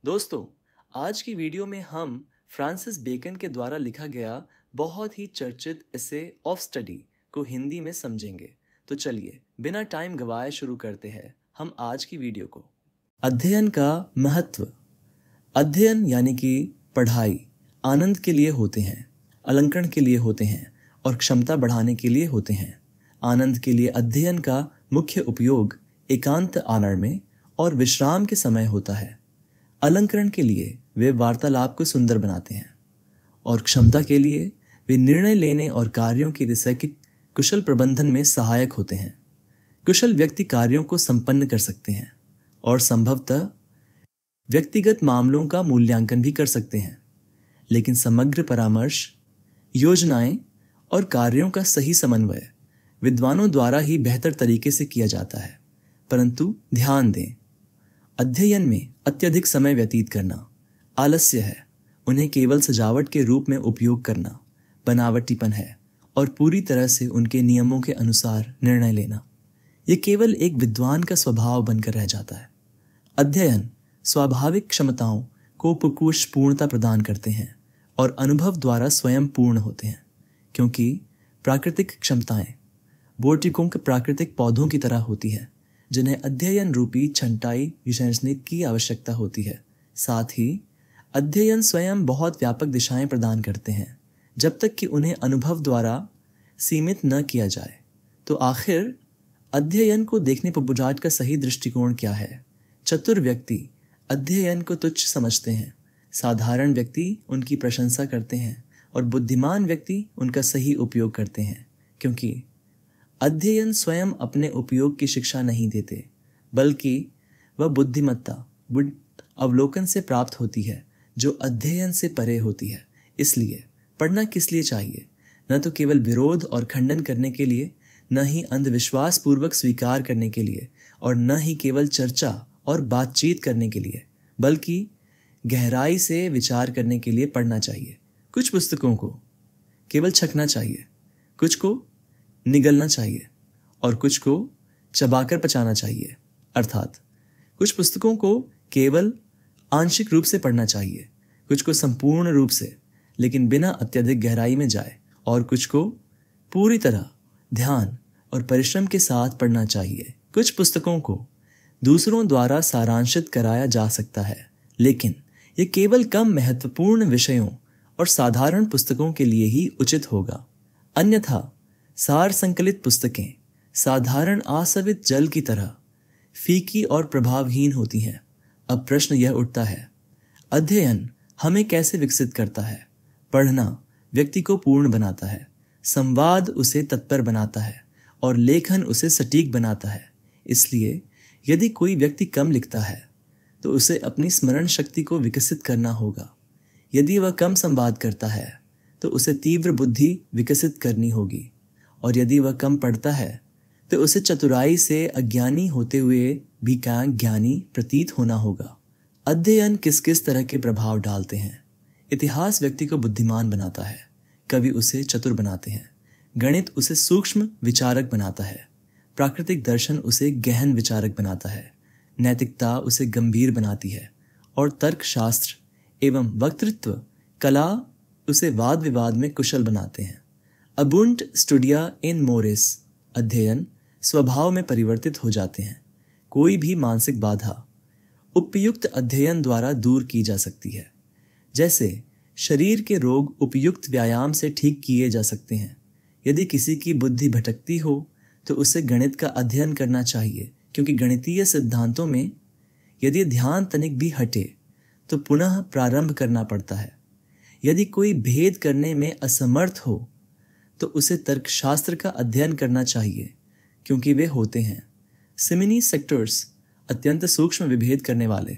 दोस्तों, आज की वीडियो में हम फ्रांसिस बेकन के द्वारा लिखा गया बहुत ही चर्चित एसे ऑफ स्टडी को हिंदी में समझेंगे। तो चलिए बिना टाइम गवाए शुरू करते हैं हम आज की वीडियो को। अध्ययन का महत्व। अध्ययन यानी कि पढ़ाई आनंद के लिए होते हैं, अलंकरण के लिए होते हैं और क्षमता बढ़ाने के लिए होते हैं। आनंद के लिए अध्ययन का मुख्य उपयोग एकांत आनंद में और विश्राम के समय होता है। अलंकरण के लिए वे वार्तालाप को सुंदर बनाते हैं और क्षमता के लिए वे निर्णय लेने और कार्यों की रैखिक कुशल प्रबंधन में सहायक होते हैं। कुशल व्यक्ति कार्यों को संपन्न कर सकते हैं और संभवतः व्यक्तिगत मामलों का मूल्यांकन भी कर सकते हैं, लेकिन समग्र परामर्श, योजनाएं और कार्यों का सही समन्वय विद्वानों द्वारा ही बेहतर तरीके से किया जाता है। परंतु ध्यान दें, अध्ययन में अत्यधिक समय व्यतीत करना आलस्य है, उन्हें केवल सजावट के रूप में उपयोग करना बनावटीपन है और पूरी तरह से उनके नियमों के अनुसार निर्णय लेना यह केवल एक विद्वान का स्वभाव बनकर रह जाता है। अध्ययन स्वाभाविक क्षमताओं को पूर्णता प्रदान करते हैं और अनुभव द्वारा स्वयं पूर्ण होते हैं, क्योंकि प्राकृतिक क्षमताएं बोर्टिकों के प्राकृतिक पौधों की तरह होती है जिन्हें अध्ययन रूपी छंटाई की आवश्यकता होती है। साथ ही अध्ययन स्वयं बहुत व्यापक दिशाएं प्रदान करते हैं जब तक कि उन्हें अनुभव द्वारा सीमित न किया जाए। तो आखिर अध्ययन को देखने पर बुझारट का सही दृष्टिकोण क्या है? चतुर व्यक्ति अध्ययन को तुच्छ समझते हैं, साधारण व्यक्ति उनकी प्रशंसा करते हैं और बुद्धिमान व्यक्ति उनका सही उपयोग करते हैं, क्योंकि अध्ययन स्वयं अपने उपयोग की शिक्षा नहीं देते, बल्कि वह बुद्धिमत्ता अवलोकन से प्राप्त होती है जो अध्ययन से परे होती है। इसलिए पढ़ना किस लिए चाहिए? न तो केवल विरोध और खंडन करने के लिए, न ही अंधविश्वास पूर्वक स्वीकार करने के लिए और न ही केवल चर्चा और बातचीत करने के लिए, बल्कि गहराई से विचार करने के लिए पढ़ना चाहिए। कुछ पुस्तकों को केवल छकना चाहिए, कुछ को निगलना चाहिए और कुछ को चबाकर पचाना चाहिए। अर्थात कुछ पुस्तकों को केवल आंशिक रूप से पढ़ना चाहिए, कुछ को संपूर्ण रूप से लेकिन बिना अत्यधिक गहराई में जाए, और कुछ को पूरी तरह ध्यान और परिश्रम के साथ पढ़ना चाहिए। कुछ पुस्तकों को दूसरों द्वारा सारांशित कराया जा सकता है, लेकिन यह केवल कम महत्वपूर्ण विषयों और साधारण पुस्तकों के लिए ही उचित होगा। अन्यथा सार संकलित पुस्तकें साधारण आसवित जल की तरह फीकी और प्रभावहीन होती हैं। अब प्रश्न यह उठता है, अध्ययन हमें कैसे विकसित करता है? पढ़ना व्यक्ति को पूर्ण बनाता है, संवाद उसे तत्पर बनाता है और लेखन उसे सटीक बनाता है। इसलिए यदि कोई व्यक्ति कम लिखता है तो उसे अपनी स्मरण शक्ति को विकसित करना होगा। यदि वह कम संवाद करता है तो उसे तीव्र बुद्धि विकसित करनी होगी, और यदि वह कम पढ़ता है तो उसे चतुराई से अज्ञानी होते हुए भी ज्ञानी प्रतीत होना होगा। अध्ययन किस किस तरह के प्रभाव डालते हैं? इतिहास व्यक्ति को बुद्धिमान बनाता है, कवि उसे चतुर बनाते हैं, गणित उसे सूक्ष्म विचारक बनाता है, प्राकृतिक दर्शन उसे गहन विचारक बनाता है, नैतिकता उसे गंभीर बनाती है और तर्कशास्त्र एवं वक्तृत्व कला उसे वाद विवाद में कुशल बनाते हैं। अबुंट स्टूडिया इन मोरिस, अध्ययन स्वभाव में परिवर्तित हो जाते हैं। कोई भी मानसिक बाधा उपयुक्त अध्ययन द्वारा दूर की जा सकती है। जैसे शरीर के रोग उपयुक्त व्यायाम से ठीक किए जा सकते हैं। यदि किसी की बुद्धि भटकती हो तो उसे गणित का अध्ययन करना चाहिए, क्योंकि गणितीय सिद्धांतों में यदि ध्यान तनिक भी हटे तो पुनः प्रारंभ करना पड़ता है। यदि कोई भेद करने में असमर्थ हो तो उसे तर्कशास्त्र का अध्ययन करना चाहिए, क्योंकि वे होते हैं सिमिनी सेक्टर्स, अत्यंत सूक्ष्म विभेद करने वाले।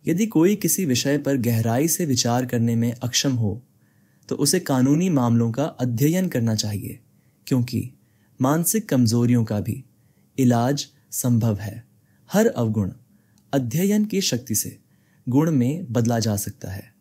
यदि कोई किसी विषय पर गहराई से विचार करने में अक्षम हो तो उसे कानूनी मामलों का अध्ययन करना चाहिए, क्योंकि मानसिक कमजोरियों का भी इलाज संभव है। हर अवगुण अध्ययन की शक्ति से गुण में बदला जा सकता है।